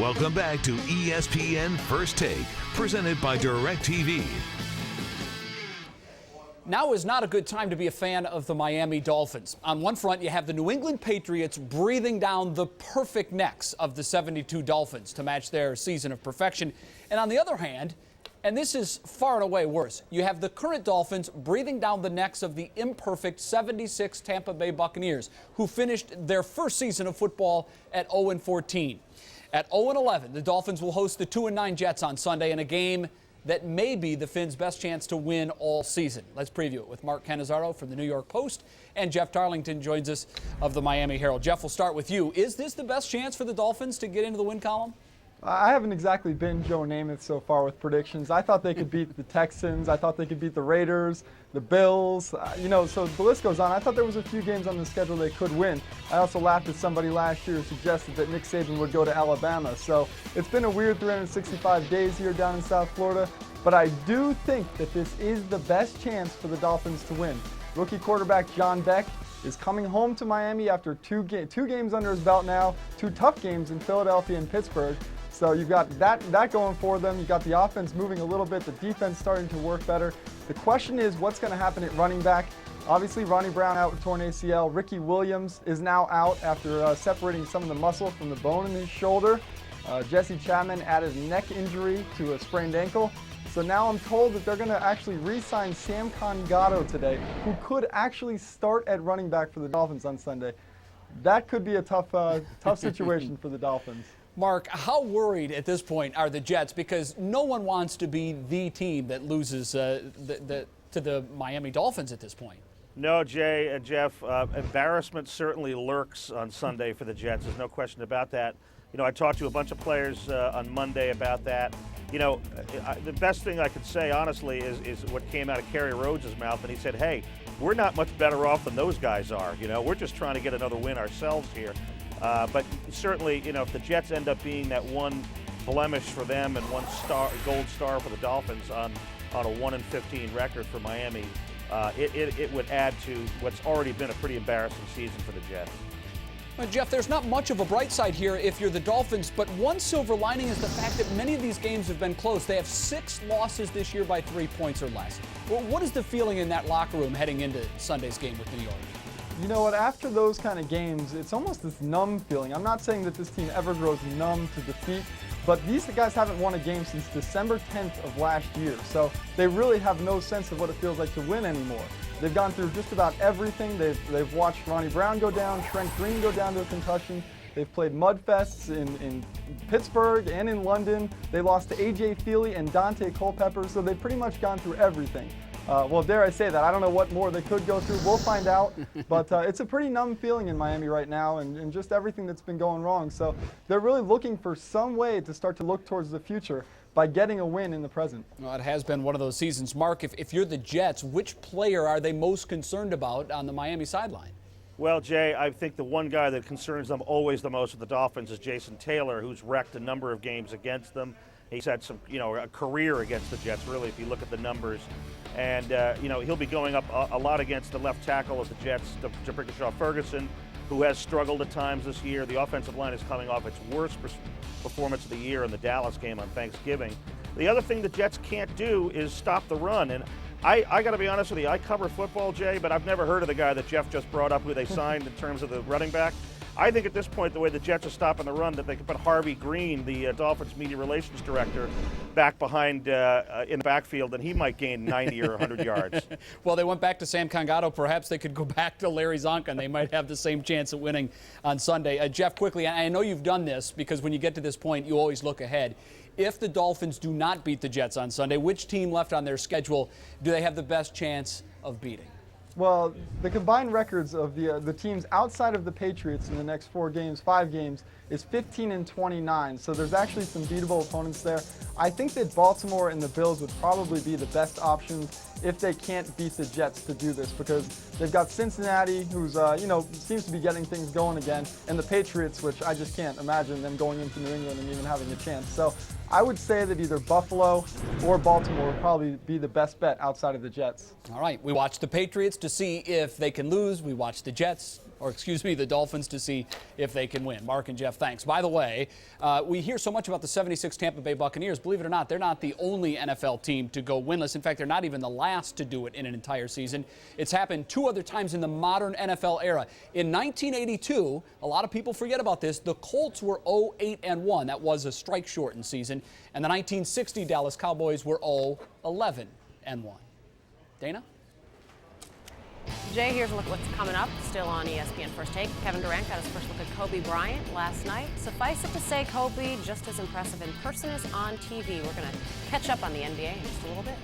Welcome back to ESPN First Take, presented by DirecTV. Now is not a good time to be a fan of the Miami Dolphins. On one front, you have the New England Patriots breathing down the perfect necks of the 72 Dolphins to match their season of perfection. And on the other hand, and this is far and away worse, you have the current Dolphins breathing down the necks of the imperfect 76 Tampa Bay Buccaneers, who finished their first season of football at 0-14. At 0-11, the Dolphins will host the 2-9 Jets on Sunday in a game that may be the Fins' best chance to win all season. Let's preview it with Mark Cannizzaro from the New York Post, and Jeff Darlington joins us of the Miami Herald. Jeff, we'll start with you. Is this the best chance for the Dolphins to get into the win column? I haven't exactly been Joe Namath so far with predictions. I thought they could beat the Texans. I thought they could beat the Raiders, the Bills. So the list goes on. I thought there was a few games on the schedule they could win. I also laughed at somebody last year who suggested that Nick Saban would go to Alabama. So it's been a weird 365 days here down in South Florida. But I do think that this is the best chance for the Dolphins to win. Rookie quarterback John Beck is coming home to Miami after two games under his belt now, two tough games in Philadelphia and Pittsburgh. So you've got that going for them. You've got the offense moving a little bit, the defense starting to work better. The question is what's going to happen at running back. Obviously, Ronnie Brown out with torn ACL. Ricky Williams is now out after separating some of the muscle from the bone in his shoulder. Jesse Chapman added a neck injury to a sprained ankle. So now I'm told that they're going to actually re-sign Sam Congato today, who could actually start at running back for the Dolphins on Sunday. That could be a tough situation for the Dolphins. Mark, how worried at this point are the Jets? Because no one wants to be the team that loses to the Miami Dolphins at this point. No, Jay and Jeff, embarrassment certainly lurks on Sunday for the Jets. There's no question about that. I talked to a bunch of players on Monday about that. The best thing I could say, honestly, is what came out of Kerry Rhodes' mouth, and he said, hey, we're not much better off than those guys are. We're just trying to get another win ourselves here. But certainly, if the Jets end up being that one blemish for them and one gold star for the Dolphins on a 1-15 record for Miami, it would add to what's already been a pretty embarrassing season for the Jets. Well, Jeff, there's not much of a bright side here if you're the Dolphins, but one silver lining is the fact that many of these games have been close. They have 6 losses this year by 3 points or less. Well, what is the feeling in that locker room heading into Sunday's game with New York? You know what, after those kind of games, it's almost this numb feeling. I'm not saying that this team ever grows numb to defeat, but these guys haven't won a game since December 10th of last year, so they really have no sense of what it feels like to win anymore. They've gone through just about everything. They've watched Ronnie Brown go down, Trent Green go down to a concussion. They've played mudfests in Pittsburgh and in London. They lost to A.J. Feely and Dante Culpepper, so they've pretty much gone through everything. Well, dare I say that? I don't know what more they could go through. We'll find out. But it's a pretty numb feeling in Miami right now and just everything that's been going wrong. So they're really looking for some way to start to look towards the future by getting a win in the present. Well, it has been one of those seasons. Mark, if you're the Jets, which player are they most concerned about on the Miami sideline? Well, Jay, I think the one guy that concerns them always the most with the Dolphins is Jason Taylor, who's wrecked a number of games against them. He's had some, a career against the Jets, really, if you look at the numbers. And, he'll be going up a lot against the left tackle of the Jets, D'Brickashaw Ferguson, who has struggled at times this year. The offensive line is coming off its worst performance of the year in the Dallas game on Thanksgiving. The other thing the Jets can't do is stop the run. And I got to be honest with you, I cover football, Jay, but I've never heard of the guy that Jeff just brought up who they signed in terms of the running back. I think at this point, the way the Jets are stopping the run, that they could put Harvey Green, the Dolphins media relations director, back behind in the backfield, and he might gain 90 or 100 yards. Well, they went back to Sam Congato. Perhaps they could go back to Larry Zonka, and they might have the same chance of winning on Sunday. Jeff, quickly, I know you've done this because when you get to this point, you always look ahead. If the Dolphins do not beat the Jets on Sunday, which team left on their schedule do they have the best chance of beating? Well, the combined records of the teams outside of the Patriots in the next 5 games, is 15-29. So there's actually some beatable opponents there. I think that Baltimore and the Bills would probably be the best options if they can't beat the Jets to do this, because they've got Cincinnati, who's seems to be getting things going again, and the Patriots, which I just can't imagine them going into New England and even having a chance. So I would say that either Buffalo or Baltimore would probably be the best bet outside of the Jets. All right, we watch the Patriots to see if they can lose. We watch the Jets or excuse me, the Dolphins to see if they can win. Mark and Jeff, thanks. By the way, we hear so much about the 76 Tampa Bay Buccaneers. Believe it or not, they're not the only NFL team to go winless. In fact, they're not even the last to do it in an entire season. It's happened 2 other times in the modern NFL era. In 1982, a lot of people forget about this, the Colts were 0-8-1. That was a strike-shortened season. And the 1960 Dallas Cowboys were 0-11-1. Dana? Jay, here's a look at what's coming up. Still on ESPN First Take. Kevin Durant got his first look at Kobe Bryant last night. Suffice it to say, Kobe just as impressive in person as on TV. We're going to catch up on the NBA in just a little bit.